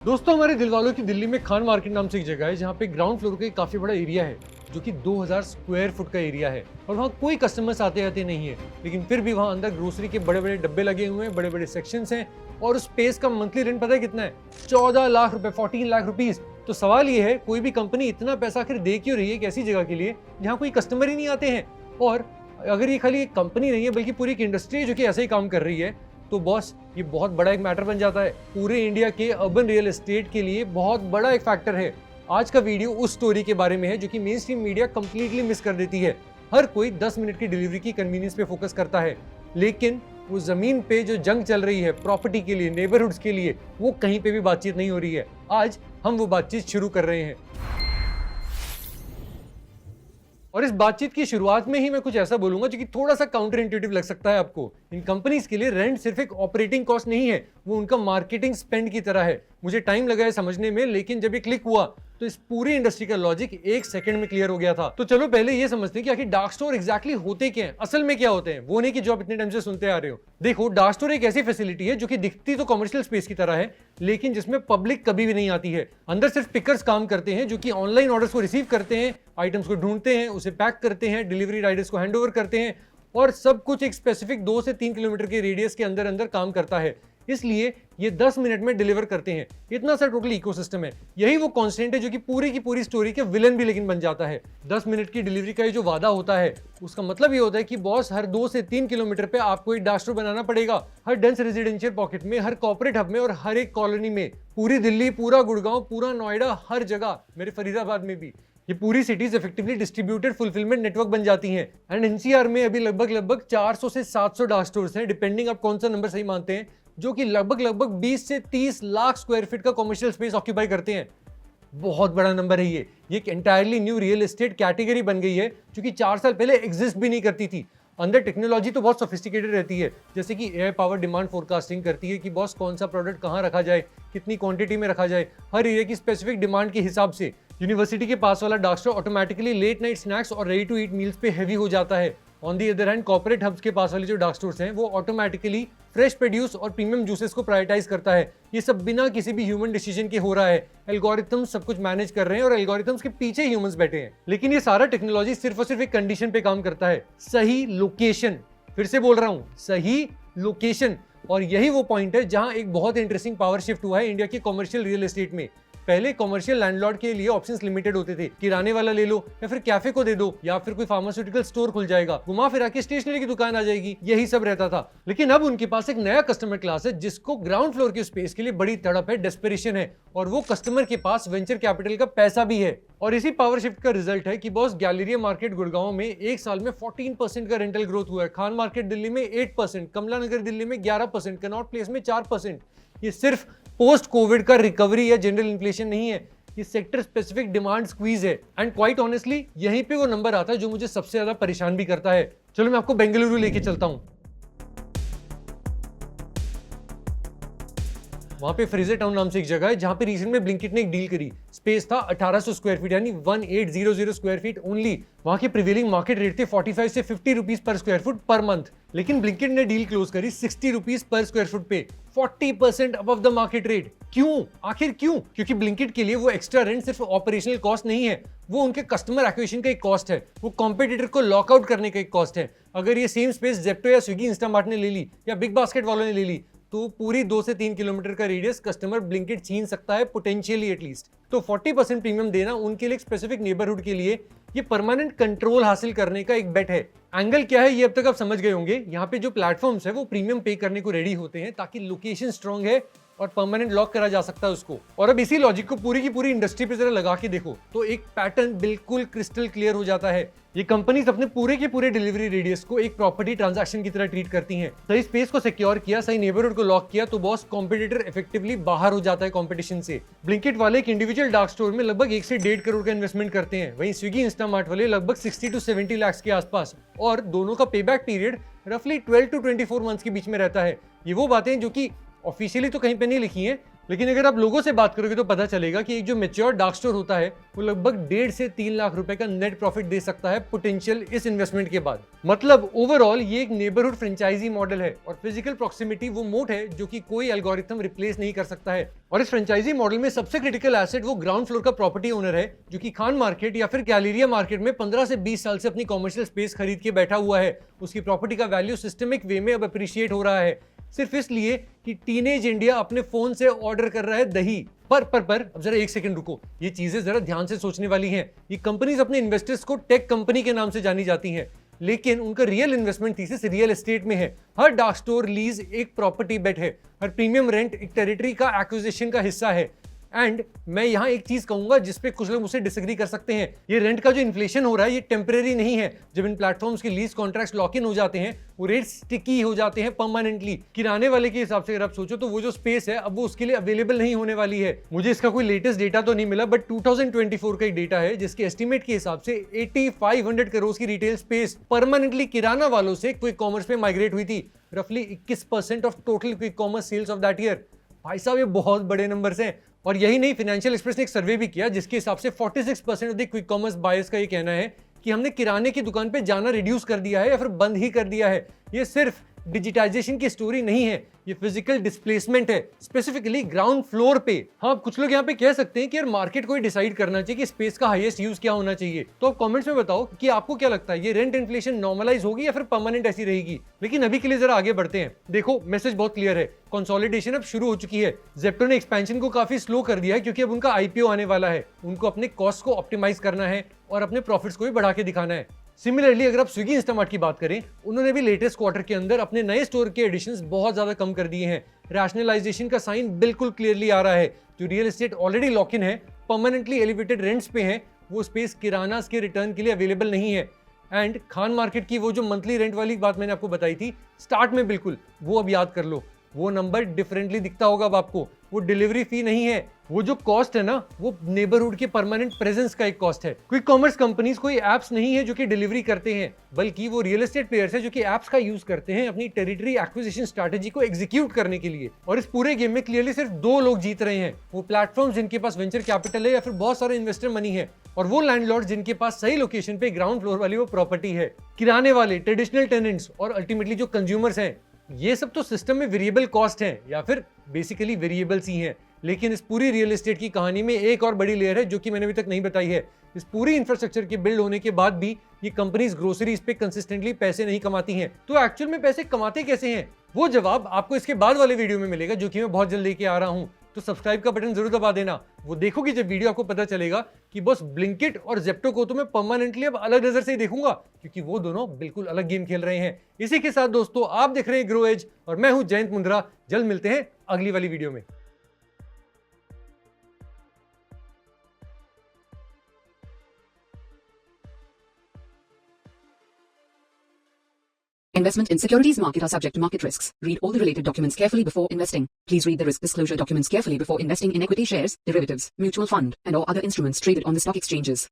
दोस्तों, हमारे दिल वालों की दिल्ली में खान मार्केट नाम से एक जगह है जहाँ पे ग्राउंड फ्लोर का एक काफी बड़ा एरिया है जो कि 2000 स्क्वायर फुट का एरिया है और वहाँ कोई कस्टमर्स आते आते नहीं है। लेकिन फिर भी वहाँ अंदर ग्रोसरी के बड़े बड़े डब्बे लगे हुए हैं, बड़े बड़े सेक्शंस हैं और उस स्पेस का मंथली रेंट पता है कितना है? 14 लाख रुपए, 14 लाख रुपीज। तो सवाल ये है, कोई भी कंपनी इतना पैसा आखिर दे क्यों रही है एक ऐसी जगह के लिए जहाँ कोई कस्टमर ही नहीं आते हैं? और अगर ये खाली एक कंपनी नहीं है बल्कि पूरी एक इंडस्ट्री है जो कि ऐसे ही काम कर रही है, तो बॉस ये बहुत बड़ा एक मैटर बन जाता है। पूरे इंडिया के अर्बन रियल एस्टेट के लिए बहुत बड़ा एक फैक्टर है। आज का वीडियो उस स्टोरी के बारे में है जो कि main stream media completely miss कर देती है। हर कोई 10 मिनट की डिलीवरी की कन्वीनियंस पे फोकस करता है, लेकिन वो जमीन पे जो जंग चल रही है प्रॉपर्टी के लिए, नेबरहुड्स के लिए, वो कहीं पे भी बातचीत नहीं हो रही है। आज हम वो बातचीत शुरू कर रहे हैं और इस बातचीत की शुरुआत में ही मैं कुछ ऐसा बोलूंगा जो कि थोड़ा सा काउंटर इंट्यूटिव लग सकता है आपको। इन कंपनीज के लिए रेंट सिर्फ एक ऑपरेटिंग कॉस्ट नहीं है, वो उनका मार्केटिंग स्पेंड की तरह है। मुझे टाइम लगा है समझने में, लेकिन जब ये क्लिक हुआ तो इस पूरी इंडस्ट्री का लॉजिक एक सेकंड में क्लियर हो गया था। तो चलो पहले ये समझते हैं कि आखिर डार्क स्टोर एग्जैक्टली होते क्या हैं, असल में क्या होते हैं। वो नहीं कि जो आप इतने टाइम से सुनते आ रहे हो। देखो, डार्क स्टोर एक ऐसी फैसिलिटी है जो कि दिखती तो कमर्शियल स्पेस की तरह है, लेकिन जिसमें पब्लिक कभी भी नहीं आती है। अंदर सिर्फ पिकर्स काम करते हैं जो कि ऑनलाइन ऑर्डर्स को रिसीव करते हैं, आइटम्स को ढूंढते हैं, उसे पैक करते हैं, डिलीवरी राइडर्स को हैंडओवर करते हैं और सब कुछ एक स्पेसिफिक 2 से 3 किलोमीटर के रेडियस के अंदर अंदर काम करता है। इसलिए ये 10 मिनट में डिलीवर करते हैं। इतना सा टोटल इकोसिस्टम है। यही वो कांस्टेंट है जो कि पूरी की पूरी स्टोरी के विलन भी लेकिन बन जाता है। 10 मिनट की डिलीवरी का ये जो वादा होता है, उसका मतलब ये होता है कि बॉस हर 2 से 3 किलोमीटर पे आपको एक डार्क स्टोर बनाना पड़ेगा। हर डेंस रेजिडेंशियल पॉकेट में, हर कॉर्पोरेट हब में और हर एक कॉलोनी में। पूरी दिल्ली, पूरा गुड़गांव, पूरा नोएडा, हर जगह, मेरे फरीदाबाद में भी। ये पूरी cities effectively distributed fulfilment network बन जाती हैं। एंड एनसीआर में अभी लगभग 400 से 700 डार्क स्टोर्स हैं, डिपेंडिंग आप कौन सा नंबर सही मानते हैं, जो कि लगभग 20 से 30 लाख स्क्वायर फीट का कमर्शियल स्पेस ऑक्यूपाई करते हैं। बहुत बड़ा नंबर है ये एक entirely nu real estate category बन गई है जो कि 4 साल पहले एग्जिस्ट भी नहीं करती थी। अंदर टेक्नोलॉजी तो बहुत सोफिस्टिकेटेड रहती है, जैसे कि एआई पावर डिमांड फोरकास्टिंग करती है कि बॉस कौन सा प्रोडक्ट कहाँ रखा जाए, कितनी क्वांटिटी में रखा जाए, हर एरिया की स्पेसिफिक डिमांड के हिसाब से। यूनिवर्सिटी के पास वाला dark store automatically late night snacks और रेडी टू ईट मील्स पे हेवी हो जाता है। On the other hand, corporate hubs के पास वाले जो डार्क स्टोर्स हैं, वो ऑटोमेटिकली फ्रेश प्रोड्यूस और प्रीमियम जूसेस को प्रायोरिटाइज करता है। ये सब बिना किसी भी ह्यूमन डिसीजन के हो रहा है। एल्गोरिथम्स सब कुछ मैनेज कर रहे हैं और एल्गोरिथम्स के पीछे ह्यूमंस बैठे हैं। लेकिन ये सारा टेक्नोलॉजी सिर्फ और सिर्फ एक कंडीशन पे काम करता है, सही लोकेशन। फिर से बोल रहा हूं, सही लोकेशन। और यही वो पॉइंट है जहां एक बहुत इंटरेस्टिंग पावर शिफ्ट हुआ है इंडिया के कमर्शियल रियल एस्टेट में। पहले कमर्शियल लैंडलॉर्ड के लिए ऑप्शंस लिमिटेड होते थे, किराने वाला ले लो या फिर कैफे को दे दो या फिर कोई फार्मास्यूटिकल स्टोर खुल जाएगा, घुमा फिरा के स्टेशनरी की दुकान आ जाएगी, यही सब रहता था। लेकिन अब उनके पास एक नया कस्टमर क्लास है जिसको ग्राउंड फ्लोर की स्पेस के लिए बड़ी तड़प है, डेस्परेशन है, और वो कस्टमर के पास वेंचर कैपिटल का पैसा भी है। और इसी पावर शिफ्ट का रिजल्ट है कि बॉस गैलेरिया मार्केट गुड़गांव में एक साल में 14% का रेंटल ग्रोथ हुआ है, खान मार्केट दिल्ली में 8%, कमला नगर दिल्ली में 11%, कनॉट प्लेस में 4%। ये सिर्फ पोस्ट कोविड का रिकवरी या जनरल इन्फ्लेशन नहीं है, ये सेक्टर स्पेसिफिक डिमांड स्क्वीज है। एंड क्वाइट ऑनेस्टली यहीं पे वो नंबर आता है जो मुझे सबसे ज्यादा परेशान भी करता है। चलो मैं आपको बेंगलुरु लेके चलता हूं। वहां पे फ्रेजर टाउन नाम से एक जगह है जहां पे रिसेंट में ब्लिंकिट ने एक डील करी। स्पेस था 1800 स्क्वायर फीट, यानी 1800 स्क्वायर फीट ओनली। वहां के प्रिवेलिंग मार्केट रेट थे 45 से 50 rupees per square foot per month. लेकिन ब्लिंकिट ने डील क्लोज करी 60 रुपीज पर स्क्वायर फुट पे, 40% अबव द मार्केट रेट। क्यों? आखिर क्यों? क्योंकि ब्लिंकिट के लिए वो एक्स्ट्रा रेंट सिर्फ ऑपरेशनल कॉस्ट नहीं है, वो उनके कस्टमर एक्विजिशन का एक कॉस्ट है, वो कॉम्पिटिटर को लॉकआउट करने का एक कॉस्ट है। अगर ये सेम स्पेस जेप्टो या स्विगी इंस्टामार्ट ने ले ली या बिग बास्केट वालों ने ले ली, तो पूरी 2 से 3 किलोमीटर का रेडियस कस्टमर ब्लिंकिट छीन सकता है, पोटेंशियली एटलीस्ट। तो 40% प्रीमियम देना उनके लिए एक स्पेसिफिक नेबरहुड के लिए ये परमानेंट कंट्रोल हासिल करने का एक बेट है। एंगल क्या है ये अब तक आप समझ गए होंगे। यहाँ पे जो प्लेटफॉर्म्स है वो प्रीमियम पे करने को रेडी होते हैं ताकि लोकेशन स्ट्रांग है और परमानेंट लॉक करा जा सकता है उसको। और अब इसी लॉजिक को पूरी की पूरी इंडस्ट्री पे जरा लगा के देखो तो एक पैटर्न बिल्कुल क्रिस्टल क्लियर हो जाता है। ये कंपनीज अपने पूरे के पूरे डिलीवरी रेडियस को एक प्रॉपर्टी ट्रांजैक्शन की तरह ट्रीट करती हैं। सही स्पेस को सिक्योर किया, सही नेबरहुड को लॉक किया, तो बॉस कॉम्पिटिटर इफेक्टिवली बाहर हो जाता है कंपटीशन से। ब्लिंकिट वाले एक इंडिविजुअल डार्क स्टोर में लगभग 1 से 1.5 करोड़ का इन्वेस्टमेंट करते हैं, वहीं स्विगी इंस्टामार्ट वाले लगभग 60 to 70 लाख के आसपास, और दोनों का पेबैक पीरियड रफली 12 to 24 मंथ्स के बीच में रहता है। ये वो बातें जो कि ऑफिशियली तो कहीं पे नहीं लिखी हैं, लेकिन अगर आप लोगों से बात करोगे तो पता चलेगा कि एक जो मेच्योर डार्क स्टोर होता है वो लगभग 1.5 से 3 लाख रुपए का नेट प्रॉफिट दे सकता है पोटेंशियल इस इन्वेस्टमेंट के बाद। मतलब ओवरऑल ये एक नेबरहुड फ्रेंचाइजी मॉडल है और फिजिकल प्रॉक्सिमिटी वो मोड है जो कि कोई एल्गोरिथम रिप्लेस नहीं कर सकता है। और इस फ्रेंचाइजी मॉडल में सबसे क्रिटिकल एसेट वो ग्राउंड फ्लोर का प्रॉपर्टी ओनर है जो कि खान मार्केट या फिर गैलेरिया मार्केट में 15 से 20 साल से अपनी कॉमर्शियल स्पेस खरीद के बैठा हुआ है। उसकी प्रॉपर्टी का वैल्यू सिस्टमिक वे में अब अप्रिशिएट हो रहा है, सिर्फ इसलिए कि टीनेज इंडिया अपने फोन से ऑर्डर कर रहा है दही। पर अब जरा एक सेकंड रुको, ये चीजें जरा ध्यान से सोचने वाली हैं। ये कंपनीज अपने इन्वेस्टर्स को टेक कंपनी के नाम से जानी जाती हैं, लेकिन उनका real investment thesis real estate में है। हर डार्क स्टोर लीज एक प्रॉपर्टी बेट है, हर प्रीमियम रेंट एक टेरिटरी का एक्विजिशन का हिस्सा है। एंड मैं यहां एक चीज कहूंगा जिसपे कुछ लोग मुझसे डिसएग्री कर सकते हैं, ये रेंट का जो इन्फ्लेशन हो रहा है ये टेम्परेरी नहीं है। जब इन प्लेटफॉर्म्स के लीज कॉन्ट्रैक्ट्स लॉक इन हो जाते हैं वो रेट स्टिकी हो जाते हैं परमानेंटली। किराने वाले के हिसाब से अगर आप सोचो तो वो जो स्पेस है अब वो उसके लिए अवेलेबल नहीं होने वाली है। मुझे इसका कोई लेटेस्ट डेटा तो नहीं मिला, बट 2024 का एक डेटा है जिसके एस्टिमेट के हिसाब से 8500 करोड़ की रिटेल स्पेस परमानेंटली किराना वालों से क्विक कॉमर्स पे माइग्रेट हुई थी। रफली 21% of total quick commerce sales of that year. भाई साहब ये बहुत बड़े नंबर्स हैं। और यही नहीं, फाइनेंशियल एक्सप्रेस ने एक सर्वे भी किया जिसके हिसाब से 46% of the quick commerce buyers का ये कहना है कि हमने किराने की दुकान पे जाना रिड्यूस कर दिया है या फिर बंद ही कर दिया है। ये सिर्फ डिजिटाइजेशन की स्टोरी नहीं है, ये फिजिकल डिस्प्लेसमेंट है, स्पेसिफिकली ग्राउंड फ्लोर पे। हाँ, कुछ लोग यहाँ पे कह सकते हैं कि यार मार्केट को ही डिसाइड करना चाहिए कि स्पेस का हाईएस्ट यूज क्या होना चाहिए। तो आप कमेंट्स में बताओ कि आपको क्या लगता है, ये रेंट इन्फ्लेशन नॉर्मलाइज होगी या फिर परमानेंट ऐसी रहेगी। लेकिन अभी के लिए जरा आगे बढ़ते हैं। देखो, मैसेज बहुत क्लियर है, कंसोलिडेशन अब शुरू हो चुकी है। जेप्टो ने एक्सपेंशन को काफी स्लो कर दिया है क्योंकि अब उनका आईपीओ आने वाला है। उनको अपने कॉस्ट को ऑप्टिमाइज करना है और अपने प्रॉफिट्स को भी बढ़ा के दिखाना है। सिमिलरली अगर आप स्विगी इंस्टामार्ट की बात करें, उन्होंने भी लेटेस्ट क्वार्टर के अंदर अपने नए स्टोर के एडिशंस बहुत ज्यादा कम कर दिए हैं। रैशनलाइजेशन का साइन बिल्कुल क्लियरली आ रहा है। जो real estate already lock in है, परमानेंटली एलिवेटेड रेंट्स पे है, वो स्पेस किराना के रिटर्न के लिए अवेलेबल नहीं है। एंड खान मार्केट की वो जो मंथली रेंट वाली बात मैंने आपको बताई थी स्टार्ट में, बिल्कुल वो अब याद कर लो। वो नंबर डिफरेंटली दिखता होगा अब आपको। वो डिलीवरी फी नहीं है, वो जो कॉस्ट है ना वो नेबरहुड के परमानेंट प्रेजेंस का एक कॉस्ट है। क्विक कॉमर्स कंपनीज कोई एप्स नहीं है जो कि डिलीवरी करते हैं, बल्कि वो रियल एस्टेट प्लेयर्स है जो कि एप्स का यूज करते हैं अपनी टेरिटरी एक्विजिशन स्ट्रैटेजी को एग्जीक्यूट करने के लिए। और इस पूरे गेम में क्लियरली सिर्फ 2 लोग जीत रहे हैं, वो प्लेटफॉर्म जिनके पास वेंचर कैपिटल है या फिर बहुत सारे इन्वेस्टर मनी है, और वो लैंडलॉर्ड जिनके पास सही लोकेशन पे ग्राउंड फ्लोर वाली वो प्रॉपर्टी है। किराने वाले, ट्रेडिशनल टेनेंट्स और अल्टीमेटली जो कंज्यूमर्स हैं, ये सब तो सिस्टम में वेरिएबल कॉस्ट हैं या फिर बेसिकली वेरिएबल्स ही हैं। लेकिन इस पूरी रियल एस्टेट की कहानी में एक और बड़ी लेयर है जो कि मैंने अभी तक नहीं बताई है। इस पूरी इंफ्रास्ट्रक्चर के बिल्ड होने के बाद भी ये कंपनीज ग्रोसरीज पे कंसिस्टेंटली पैसे नहीं कमाती हैं। तो एक्चुअल में पैसे कमाते कैसे हैं, वो जवाब आपको इसके बाद वाले वीडियो में मिलेगा जो कि मैं बहुत जल्द लेके आ रहा हूँ। तो सब्सक्राइब का बटन जरूर दबा देना। वो देखोगे जब वीडियो, आपको पता चलेगा कि बस ब्लिंकिट और जेप्टो को तो मैं परमानेंटली अब अलग नजर से ही देखूंगा, क्योंकि वो दोनों बिल्कुल अलग गेम खेल रहे हैं। इसी के साथ दोस्तों, आप देख रहे हैं ग्रो एज और मैं हूं जयंत मुंद्रा। जल्द मिलते हैं अगली वाली वीडियो में। Investment in securities market are subject to market risks. Read all the related documents carefully before investing. Please read the risk disclosure documents carefully before investing in equity shares, derivatives, mutual fund, and or other instruments traded on the stock exchanges.